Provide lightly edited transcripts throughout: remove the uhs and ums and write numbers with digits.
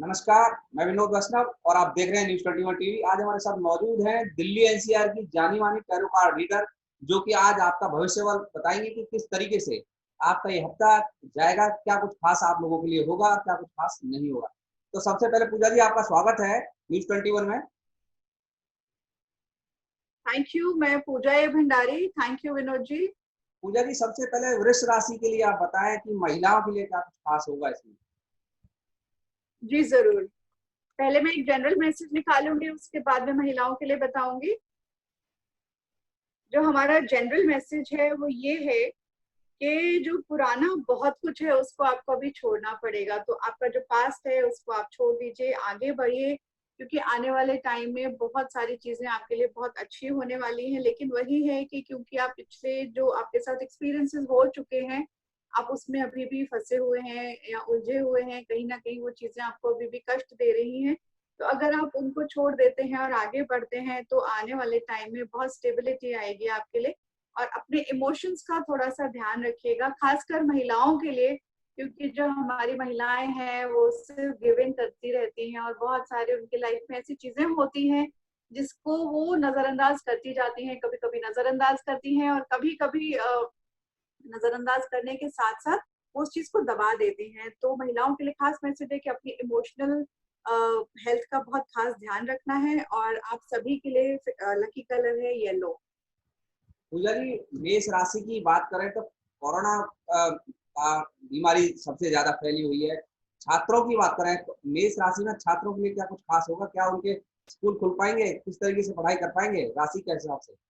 नमस्कार, मैं विनोद वैष्णव और आप देख रहे हैं न्यूज़ 21 टीवी। आज हमारे साथ मौजूद हैं दिल्ली एनसीआर की जानी-मानी पैरोकार रीडर, जो कि आज आपका भविष्यवाणी बताएँगे कि किस तरीके से आपका ये हफ्ता जाएगा, क्या कुछ खास आप लोगों के लिए होगा, क्या कुछ खास नहीं होगा। तो सबसे पहले पूजा जी आपका स्वागत है न्यूज़ 21 में। Thank you. मैं पूजा ए भंडारी। Thank you Vinod ji. पूजा जी सबसे पहले वृष राशि के लिए आप बताएँ कि महिलाओं के लिए क्या कुछ खास होगा इसमें? जी जरूर। पहले मैं एक जनरल मैसेज निकालूंगी, उसके बाद में महिलाओं के लिए बताऊंगी। जो हमारा जनरल मैसेज है वो ये है कि जो पुराना बहुत कुछ है उसको आपको अभी छोड़ना पड़ेगा। तो आपका जो पास्ट है उसको आप छोड़ दीजिए, आगे बढ़िए, क्योंकि आने वाले टाइम में बहुत सारी चीजें आपके लिए बहुत अच्छी होने वाली हैं। लेकिन वही है कि क्योंकि आप पिछले जो आपके साथ एक्सपीरियंसेस हो चुके हैं, आप उसमें अभी भी फंसे हुए हैं या उलझे हुए हैं, कहीं ना कहीं वो चीजें आपको अभी भी कष्ट दे रही हैं। तो अगर आप उनको छोड़ देते हैं और आगे बढ़ते हैं तो आने वाले टाइम में बहुत स्टेबिलिटी आएगी आपके लिए। और अपने इमोशंस का थोड़ा सा ध्यान रखिएगा, खासकर महिलाओं के लिए, क्योंकि जो हमारी महिलाएं हैं वो सिर्फ गिव इन करती रहती हैं और बहुत सारे उनकी लाइफ में ऐसी चीजें होती हैं जिसको वो नजरअंदाज करती जाती हैं। कभी कभी नजरअंदाज करती हैं और कभी कभी नजरअंदाज करने के साथ साथ उस चीज को दबा देती हैं। तो महिलाओं के लिए खास मैसेज है कि अपनी इमोशनल हेल्थ का बहुत खास ध्यान रखना है। और आप सभी के लिए लकी कलर है येलो। पूजा जी मेष राशि की बात करें तो कोरोना का बीमारी सबसे ज्यादा फैली हुई है। छात्रों की बात करें तो मेष राशि में छात्रों के लिए क्या कुछ खास होगा? क्या उनके स्कूल खुल पाएंगे? किस तरीके से पढ़ाई कर पाएंगे राशि के हिसाब से?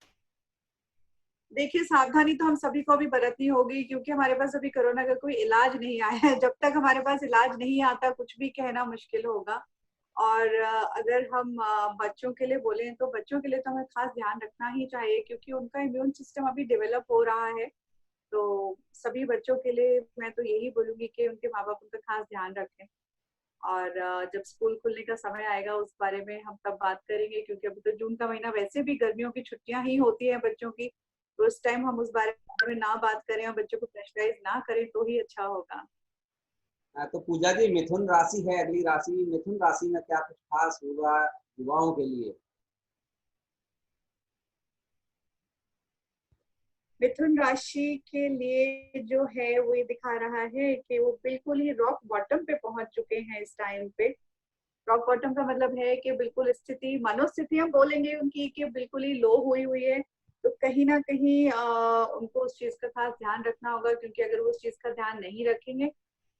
देखिए, सावधानी तो हम सभी को भी बरतनी होगी, क्योंकि हमारे पास अभी कोरोना का कोई इलाज नहीं आया है। जब तक हमारे पास इलाज नहीं आता कुछ भी कहना मुश्किल होगा। और अगर हम बच्चों के लिए बोलें तो बच्चों के लिए तो हमें खास ध्यान रखना ही चाहिए, क्योंकि उनका इम्यून सिस्टम अभी डेवलप हो रहा है। तो सभी बच्चों के लिए मैं तो यही बोलूंगी कि उनके माँ बाप उनका खास ध्यान रखें। और जब स्कूल खुलने का समय आएगा उस बारे में हम तब बात करेंगे, क्योंकि अभी तो जून का महीना वैसे भी गर्मियों की छुट्टियां ही होती है बच्चों की। तो उस टाइम हम उस बारे में ना बात करें और बच्चों को प्रेशराइज ना करें तो ही अच्छा होगा। तो पूजा जी मिथुन राशि है अगली राशि। मिथुन राशि में क्या कुछ खास होगा युवाओं के लिए? मिथुन राशि के लिए जो है वो ये दिखा रहा है कि वो बिल्कुल ही रॉक बॉटम पे पहुंच चुके हैं इस टाइम पे। रॉक बॉटम का मतलब है कि बिल्कुल स्थिति, मनोस्थिति हम बोलेंगे उनकी, कि बिल्कुल ही लो हुई हुई है। तो कहीं ना कहीं उनको उस चीज का खास ध्यान रखना होगा, क्योंकि अगर वो उस चीज का ध्यान नहीं रखेंगे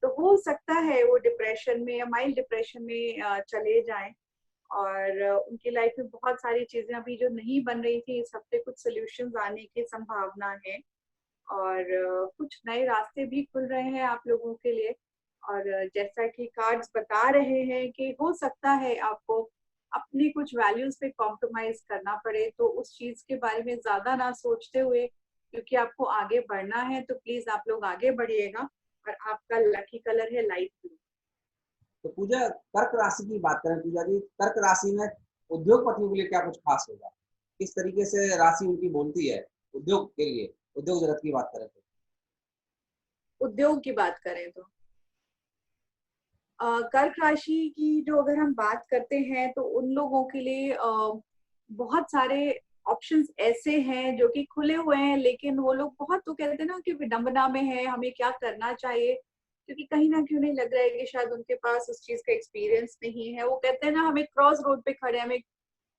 तो हो सकता है वो डिप्रेशन में या माइल्ड डिप्रेशन में चले जाएं। और उनकी लाइफ में बहुत सारी चीजें अभी जो नहीं बन रही थी, इस हफ्ते कुछ सोल्यूशन आने की संभावना है। और कुछ नए रास्ते भी खुल रहे हैं आप लोगों के लिए। और जैसा कि कार्ड्स बता रहे हैं कि हो सकता है आपको अपनी कुछ वैल्यूज पे कॉम्प्रोमाइज करना पड़े, तो उस चीज के बारे में ज्यादा ना सोचते हुए, क्योंकि आपको आगे बढ़ना है, तो प्लीज आप लोग आगे बढ़िएगा। और आपका लकी कलर है लाइट ब्लू। तो पूजा कर्क राशि की बात करें पूजा जी, कर्क राशि में उद्योगपतियों के लिए क्या कुछ खास होगा? किस तरीके से राशि उनकी बोलती है उद्योग के लिए, उद्योग जगत की बात करें तो? उद्योग की बात करें तो कर्क राशि की जो अगर हम बात करते हैं तो उन लोगों के लिए बहुत सारे ऑप्शंस ऐसे हैं जो कि खुले हुए हैं, लेकिन वो लोग बहुत, तो कहते हैं ना कि विडंबना में है, हमें क्या करना चाहिए, क्योंकि कहीं ना कहीं उन्हें लग रहा है कि शायद उनके पास उस चीज का एक्सपीरियंस नहीं है। वो कहते हैं ना, हमें क्रॉस रोड पे खड़े हैं, हमें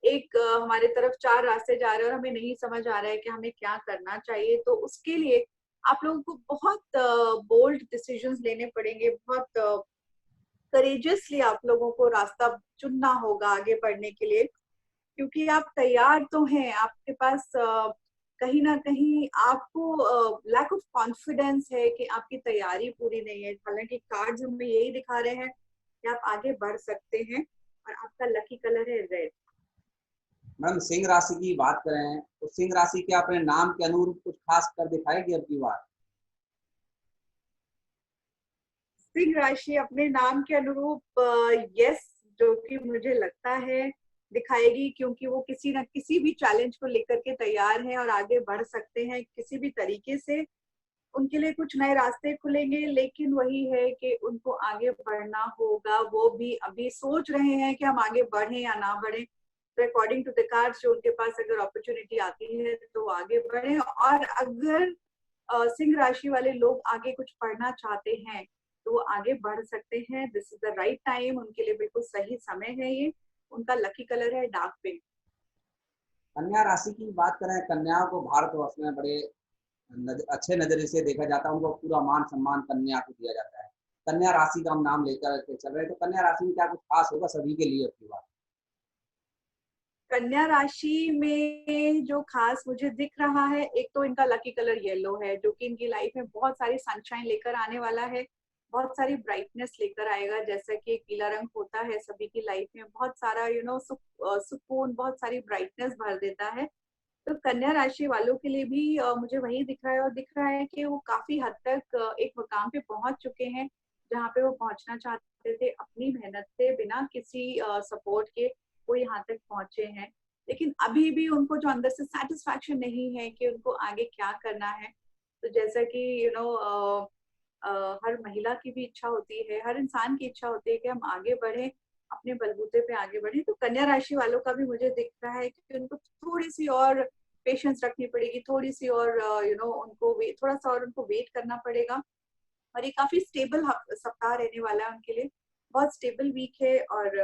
एक हमारे तरफ चार रास्ते जा रहे हैं और हमें नहीं समझ आ रहा है कि हमें क्या करना चाहिए। तो उसके लिए आप लोगों को बहुत बोल्ड डिसीजंस लेने पड़ेंगे, बहुत करेजियसली आप लोगों को रास्ता चुनना होगा आगे बढ़ने के लिए, क्योंकि आप तैयार तो हैं, आपके पास कहीं ना कहीं आपको लैक ऑफ कॉन्फिडेंस है कि आपकी तैयारी पूरी नहीं है। हालांकि कार्ड्स हमें यही दिखा रहे हैं कि आप आगे बढ़ सकते हैं। और आपका लकी कलर है रेड। मैडम सिंह राशि की बात करें तो सिंह राशि के अपने नाम के अनुरूप कुछ खास कर दिखाएगी अब की बार? सिंह राशि अपने नाम के अनुरूप यस, जो कि मुझे लगता है दिखाएगी, क्योंकि वो किसी न किसी भी चैलेंज को लेकर के तैयार है और आगे बढ़ सकते हैं किसी भी तरीके से। उनके लिए कुछ नए रास्ते खुलेंगे, लेकिन वही है कि उनको आगे बढ़ना होगा। वो भी अभी सोच रहे हैं कि हम आगे बढ़ें या ना बढ़ें। तो अकॉर्डिंग टू द कार्ड्स, जो उनके पास अगर अपॉर्चुनिटी आती है तो आगे बढ़े। और अगर सिंह राशि वाले लोग आगे कुछ पढ़ना चाहते हैं तो वो आगे बढ़ सकते हैं। This is the right time, उनके लिए बिल्कुल सही समय है ये। उनका लकी कलर है डार्क पिंक। कन्या राशि की बात करें, कन्याओं को भारतवर्ष में बड़े अच्छे नजरिए से देखा जाता है, उनको पूरा मान सम्मान कन्या को दिया जाता है। कन्या राशि का हम नाम लेकर के चल रहे हैं, तो कन्या राशि में क्या कुछ खास होगा सभी के लिए आपकी बात? कन्या राशि में जो खास मुझे दिख रहा है, एक तो इनका लकी कलर येलो है, जो कि इनकी लाइफ में बहुत सारी सनशाइन लेकर आने वाला है, बहुत सारी ब्राइटनेस लेकर आएगा। जैसा कि एक पीला रंग होता है सभी की लाइफ में, बहुत सारा सुकून, बहुत सारी ब्राइटनेस भर देता है। तो कन्या राशि वालों के लिए भी मुझे वही दिख रहा है, और दिख रहा है कि वो काफी हद तक एक मुकाम पे पहुंच चुके हैं जहाँ पे वो पहुंचना चाहते थे। अपनी मेहनत से, बिना किसी सपोर्ट के वो यहाँ तक पहुंचे हैं। लेकिन अभी भी उनको जो अंदर से सेटिस्फैक्शन नहीं है कि उनको आगे क्या करना है। तो जैसा कि हर महिला की भी इच्छा होती है, हर इंसान की इच्छा होती है कि हम आगे बढ़े, अपने बलबूते पे आगे बढ़े। तो कन्या राशि वालों का भी मुझे दिख रहा है कि उनको थोड़ी सी और पेशेंस रखनी पड़ेगी, थोड़ी सी और उनको थोड़ा सा और उनको वेट करना पड़ेगा। और ये काफी स्टेबल सप्ताह रहने वाला है उनके लिए, बहुत स्टेबल वीक है। और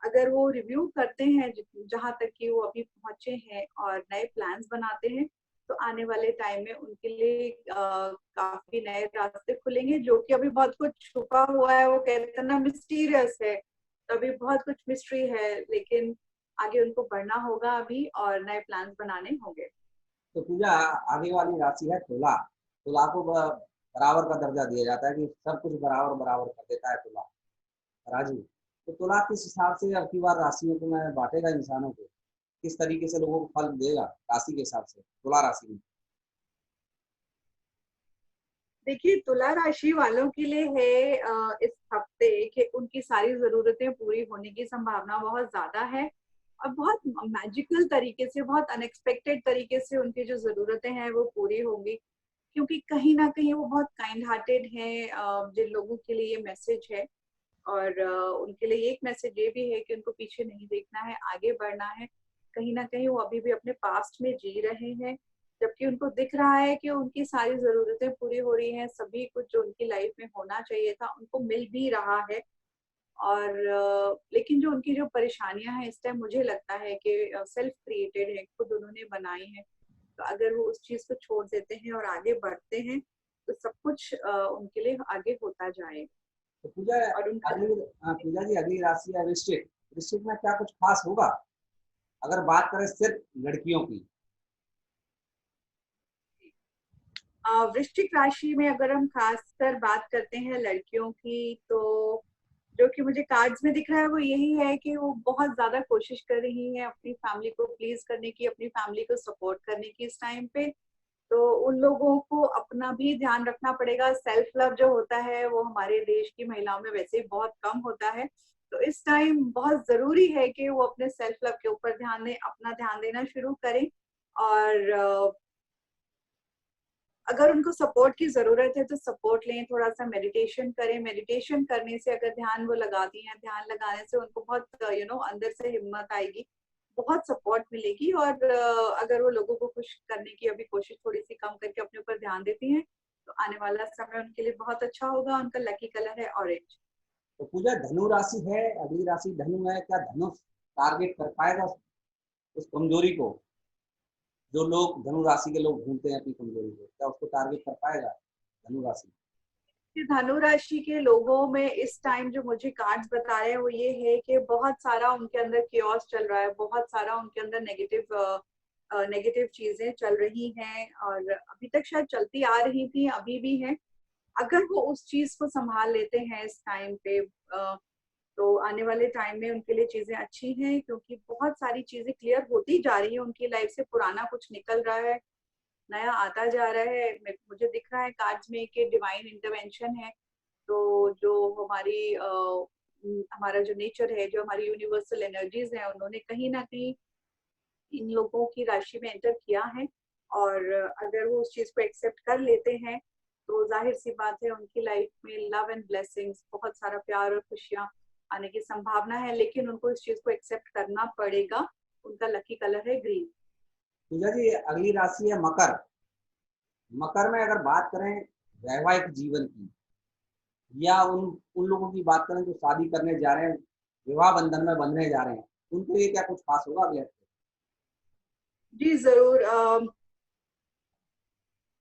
अगर वो रिव्यू करते हैं जहां तक कि वो अभी पहुंचे हैं और नए प्लान्स बनाते हैं, तो आने वाले टाइम में उनके लिए काफी नए रास्ते खुलेंगे। जो कि अभी बहुत कुछ छुपा हुआ है, वो कहते हैं ना मिस्टीरियस है, तो अभी बहुत कुछ मिस्ट्री है, लेकिन आगे उनको बढ़ना होगा अभी और नए प्लान्स बनाने होंगे। तो पूजा, आगे वाली राशि है तुला। तुला को बराबर का दर्जा दिया जाता है कि सब कुछ बराबर बराबर कर देता है तुला। राजू, तो तुला किस हिसाब से अब की बार राशियों को मैं बांटेगा इंसानों को, किस तरीके से लोगों को फल देगा राशि के हिसाब से तुला राशि में? देखिए, तुला राशि वालों के लिए है इस हफ्ते कि उनकी सारी जरूरतें पूरी होने की संभावना बहुत ज्यादा है। और बहुत मैजिकल तरीके से, बहुत अनएक्सपेक्टेड तरीके से उनकी जो जरूरतें हैं वो पूरी होंगी। क्योंकि कहीं ना कहीं वो बहुत काइंड हार्टेड हैं, जिन लोगों के लिए ये मैसेज है। और उनके लिए एक मैसेज ये भी है कि उनको पीछे नहीं देखना है, आगे बढ़ना है। कहीं ना कहीं वो अभी भी अपने पास्ट में जी रहे हैं, जबकि उनको दिख रहा है कि उनकी सारी जरूरतें पूरी हो रही हैं, सभी कुछ जो उनकी लाइफ में होना चाहिए था उनको मिल भी रहा है। और लेकिन जो उनकी जो परेशानियां हैं इस टाइम, मुझे लगता है कि सेल्फ क्रिएटेड है, खुद उन्होंने बनाई है। तो अगर वो उस चीज को छोड़ देते हैं और आगे बढ़ते हैं, तो सब कुछ उनके लिए आगे होता जाएगा। तो पूजा, और उनका अगली पूजा जी, अगली राशि है वृश्चिक। वृश्चिक में क्या कुछ खास होगा अगर बात करें सिर्फ लड़कियों की? वृश्चिक राशि में अगर हम खासकर बात करते हैं लड़कियों की, तो जो कि मुझे कार्ड्स में दिख रहा है वो यही है कि वो बहुत ज्यादा कोशिश कर रही है अपनी फैमिली को प्लीज करने की, अपनी फैमिली को सपोर्ट करने की इस टाइम पे। तो उन लोगों को अपना भी ध्यान रखना पड़ेगा। सेल्फ लव जो होता है वो हमारे देश की महिलाओं में वैसे ही बहुत कम होता है। तो इस टाइम बहुत जरूरी है कि वो अपने सेल्फ लव के ऊपर ध्यान दें, अपना ध्यान देना शुरू करें। और अगर उनको सपोर्ट की जरूरत है तो सपोर्ट लें, थोड़ा सा मेडिटेशन करें। मेडिटेशन करने से अगर ध्यान वो लगाती हैं, ध्यान लगाने से उनको बहुत अंदर से हिम्मत आएगी, बहुत सपोर्ट मिलेगी। और अगर वो लोगों को खुश करने की अभी कोशिश थोड़ी सी कम करके अपने ऊपर ध्यान देती हैं, तो आने वाला समय उनके लिए बहुत अच्छा होगा। उनका लकी कलर है ऑरेंज। तो पूजा, धनु राशि है, अगली राशि धनु है। क्या धनु टारगेट कर पाएगा उस कमजोरी को? जो लोग धनु राशि के लोग ढूंढते हैं अपनी कमजोरी को, क्या उसको टारगेट कर पाएगा धनु राशि? धनु राशि के लोगों में इस टाइम जो मुझे कार्ड्स बता रहे हैं वो ये है कि बहुत सारा उनके अंदर कियोस चल रहा है, बहुत सारा उनके अंदर नेगेटिव चीजें चल रही हैं, और अभी तक शायद चलती आ रही थी, अभी भी हैं। अगर वो उस चीज को संभाल लेते हैं इस टाइम पे, तो आने वाले टाइम में उनके लिए चीजें अच्छी हैं, क्योंकि बहुत सारी चीजें क्लियर होती जा रही है उनकी लाइफ से। पुराना कुछ निकल रहा है, नया आता जा रहा है। मुझे दिख रहा है कार्ड्स में कि डिवाइन इंटरवेंशन है। तो जो हमारा जो नेचर है, जो हमारी यूनिवर्सल एनर्जीज है, उन्होंने कहीं ना कहीं इन लोगों की राशि में एंटर किया है। और अगर वो उस चीज को एक्सेप्ट कर लेते हैं तो जाहिर सी बात है उनकी लाइफ में लव एंड ब्लेसिंग्स, बहुत सारा प्यार और खुशियां आने की संभावना है, लेकिन उनको इस चीज को एक्सेप्ट करना पड़ेगा। उनका लकी कलर है ग्रीन। पूजा जी, अगली राशि है मकर। मकर में अगर बात करें वैवाहिक जीवन की, या उन उन लोगों की बात करें जो शादी करने जा रहे हैं, विवाह बंधन में बंधने जा रहे हैं, उनके लिए क्या कुछ खास होगा अगले हफ्ते? जी जरूर।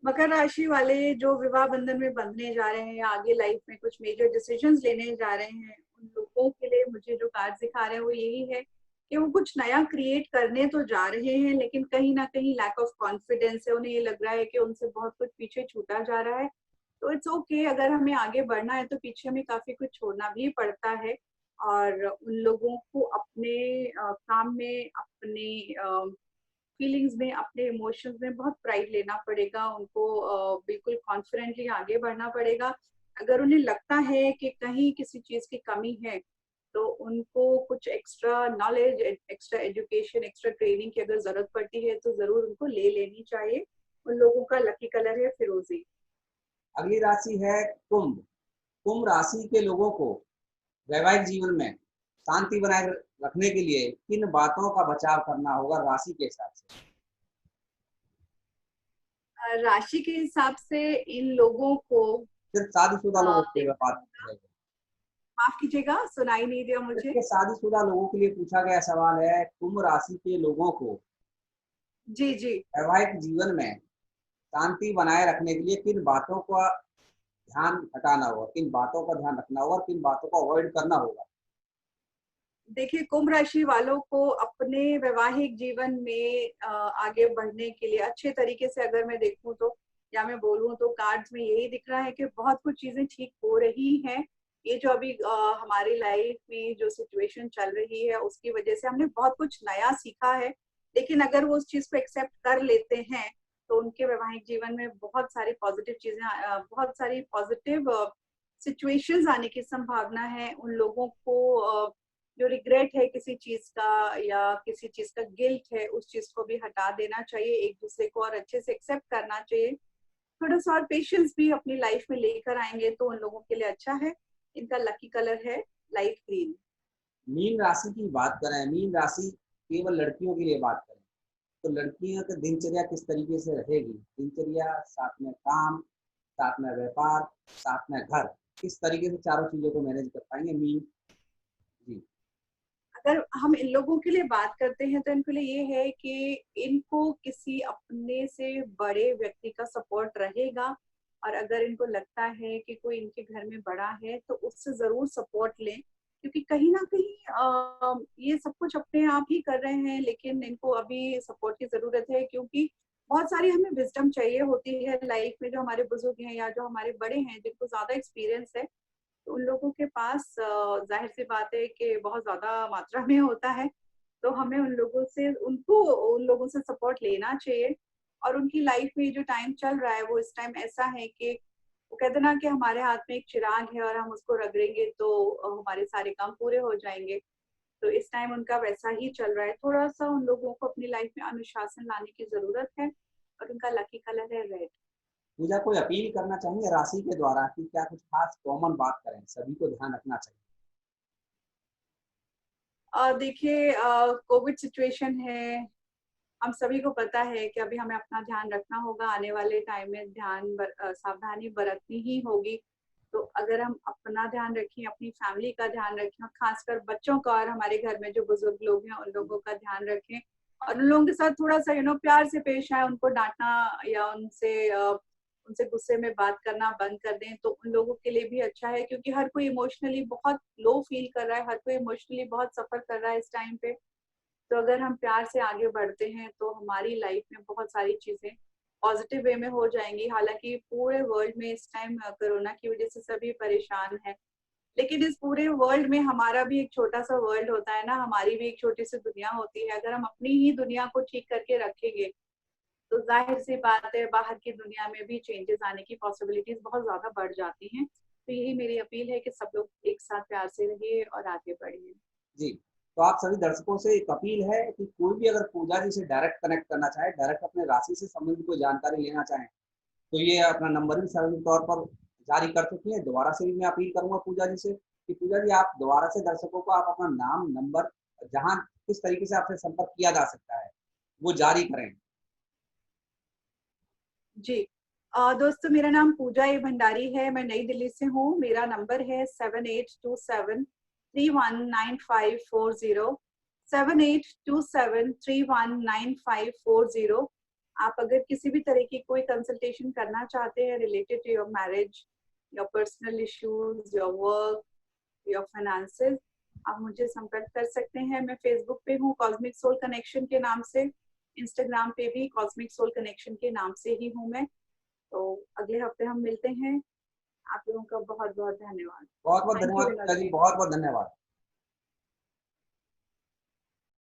मकर राशि वाले जो विवाह बंधन में बंधने जा रहे हैं या आगे लाइफ में कुछ मेजर डिसीजंस लेने जा रहे हैं, उन लोगों के लिए मुझे जो कार्ड दिखा रहे हैं वो यही है कि वो कुछ नया क्रिएट करने तो जा रहे हैं, लेकिन कहीं ना कहीं लैक ऑफ कॉन्फिडेंस है। उन्हें ये लग रहा है कि उनसे बहुत कुछ पीछे छूटा जा रहा है। तो इट्स ओके, अगर हमें आगे बढ़ना है तो पीछे हमें काफी कुछ छोड़ना भी पड़ता है। और उन लोगों को अपने काम में, अपने फीलिंग्स में, अपने इमोशंस में बहुत प्राइड लेना पड़ेगा उनको। बिल्कुल कॉन्फिडेंटली आगे बढ़ना पड़ेगा। अगर उन्हें लगता है कि कहीं किसी चीज की कमी है तो उनको कुछ extra knowledge, extra education, extra training की अगर जरूरत पड़ती है तो जरूर उनको ले लेनी चाहिए। उन लोगों का लकी कलर है फिरोजी। अगली राशि है कुंभ। कुंभ राशि के लोगों को वैवाहिक जीवन में शांति बनाए रखने के लिए किन बातों का बचाव करना होगा राशि के हिसाब से? राशि के हिसाब से इन लोगों को सिर्फ शादीशुदा लोगों के लिए बात देखना, करेंगे। माफ कीजिएगा सुनाई नहीं दिया मुझे। सिर्फ शादीशुदा लोगों के लिए पूछा गया सवाल है। कुंभ राशि के लोगों को जी जी। वैवाहिक जीवन में शांति बनाए रखने के लिए किन बातों का ध्यान हटाना होगा, किन बातों का ध्यान रखना होगा, किन बातों को अवॉइड करना होगा? देखिए, कुंभ राशि वालों को अपने वैवाहिक जीवन में आगे बढ़ने के लिए अच्छे तरीके से अगर मैं देखूं तो, या मैं बोलूं तो कार्ड्स में यही दिख रहा है कि बहुत कुछ चीजें ठीक हो रही हैं। ये जो अभी हमारी लाइफ में जो सिचुएशन चल रही है उसकी वजह से हमने बहुत कुछ नया सीखा है, लेकिन अगर वो उस चीज को एक्सेप्ट कर लेते हैं तो उनके वैवाहिक जीवन में बहुत सारी पॉजिटिव चीजें, बहुत सारी पॉजिटिव सिचुएशंस आने की संभावना है। उन लोगों को जो रिग्रेट है किसी चीज का या किसी चीज का गिल्ट है, उस चीज को भी हटा देना चाहिए। एक दूसरे को और अच्छे से एक्सेप्ट करना चाहिए। थोड़ा सा और पेशेंस भी अपनी लाइफ में लेकर आएंगे तो उन लोगों के लिए अच्छा है। इनका लकी कलर है लाइट ग्रीन। मीन राशि की बात करें, मीन राशि केवल लड़कियों के लिए बात करें, तो लड़कियों की दिनचर्या किस तरीके से रहेगी? दिनचर्या, साथ में काम, साथ में व्यापार, साथ में घर, किस तरीके से चारों चीजों को मैनेज कर पाएंगे मीन जी? अगर हम इन लोगों के लिए बात करते हैं तो इनके लिए ये है कि इनको किसी अपने से बड़े व्यक्ति का सपोर्ट रहेगा। और अगर इनको लगता है कि कोई इनके घर में बड़ा है तो उससे जरूर सपोर्ट लें, क्योंकि कहीं ना कहीं ये सब कुछ अपने आप ही कर रहे हैं, लेकिन इनको अभी सपोर्ट की जरूरत है। क्योंकि बहुत सारी हमें विजडम चाहिए होती है लाइफ में। जो हमारे बुजुर्ग हैं या जो हमारे बड़े हैं जिनको ज्यादा एक्सपीरियंस है, तो उन लोगों के पास जाहिर सी बात है कि बहुत ज्यादा मात्रा में होता है। तो हमें उन लोगों से सपोर्ट लेना चाहिए। और उनकी लाइफ में जो टाइम चल रहा है वो इस टाइम ऐसा है कि वो कहते ना कि हमारे हाथ में एक चिराग है और हम उसको रगड़ेंगे तो हमारे सारे काम पूरे हो जाएंगे। तो इस टाइम उनका वैसा ही चल रहा है। थोड़ा सा उन लोगों को अपनी लाइफ में अनुशासन लाने की जरूरत है। और उनका लकी कलर है रेड। पूजा, कोई अपील करना चाहेंगे राशि के द्वारा कि क्या कुछ खास कॉमन बात करें, सभी को ध्यान रखना चाहिए? देखिए, कोविड सिचुएशन है। हम सभी को पता है कि अभी हमें अपना ध्यान रखना होगा। आने वाले टाइम में सावधानी बरतनी ही होगी। तो अगर हम अपना ध्यान रखें, अपनी फैमिली का ध्यान रखें, और खासकर बच्चों का और हमारे घर में जो बुजुर्ग लोग हैं उन लोगों का ध्यान रखें, और उन लोगों के साथ थोड़ा सा प्यार से पेश आए, उनको डांटना या उनसे गुस्से में बात करना बंद कर दें, तो उन लोगों के लिए भी अच्छा है। क्योंकि हर कोई इमोशनली बहुत लो फील कर रहा है, हर कोई इमोशनली बहुत सफर कर रहा है इस टाइम पे। तो अगर हम प्यार से आगे बढ़ते हैं तो हमारी लाइफ में बहुत सारी चीजें पॉजिटिव वे में हो जाएंगी। हालांकि पूरे वर्ल्ड में इस टाइम कोरोना की वजह से सभी परेशान हैं, लेकिन इस पूरे वर्ल्ड में हमारा भी एक छोटा सा वर्ल्ड होता है ना, हमारी भी एक छोटी सी दुनिया होती है। अगर हम अपनी ही दुनिया को ठीक करके रखेंगे तो जाहिर सी बात है बाहर की दुनिया में भी चेंजेस आने की पॉसिबिलिटीज बहुत ज्यादा बढ़ जाती हैं। तो यही मेरी अपील है कि सब लोग एक साथ प्यार से रहिए और आगे बढ़िए। जी, तो आप सभी दर्शकों से एक अपील है कि कोई भी अगर पूजा जी से डायरेक्ट कनेक्ट करना चाहे, डायरेक्ट अपने राशि से संबंधित कोई जानकारी लेना चाहें, तो ये अपना नंबर भी सार्वजनिक तौर पर जारी कर चुकी है। दोबारा से भी मैं अपील करूंगा पूजा जी से कि पूजा जी आप दोबारा से दर्शकों को आप अपना नाम, नंबर, जहां किस तरीके से आपसे संपर्क किया जा सकता है वो जारी करें। जी दोस्तों, मेरा नाम पूजा ए भंडारी है, मैं नई दिल्ली से हूँ। मेरा नंबर है 7827319540, 7827319540। आप अगर किसी भी तरह की कोई कंसल्टेशन करना चाहते हैं related to your marriage, your personal issues, your work, your finances, आप मुझे संपर्क कर सकते हैं। मैं फेसबुक पे हूँ कॉस्मिक सोल कनेक्शन के नाम से, इंस्टाग्राम पे भी कॉस्मिक सोल कनेक्शन के नाम से ही हूँ मैं। तो अगले हफ्ते हम मिलते हैं। आप लोगों का बहुत बहुत धन्यवाद। बहुत बहुत थैंक यू धन्यवाद विनोद पूजा जी, जी। बहुत बहुत धन्यवाद।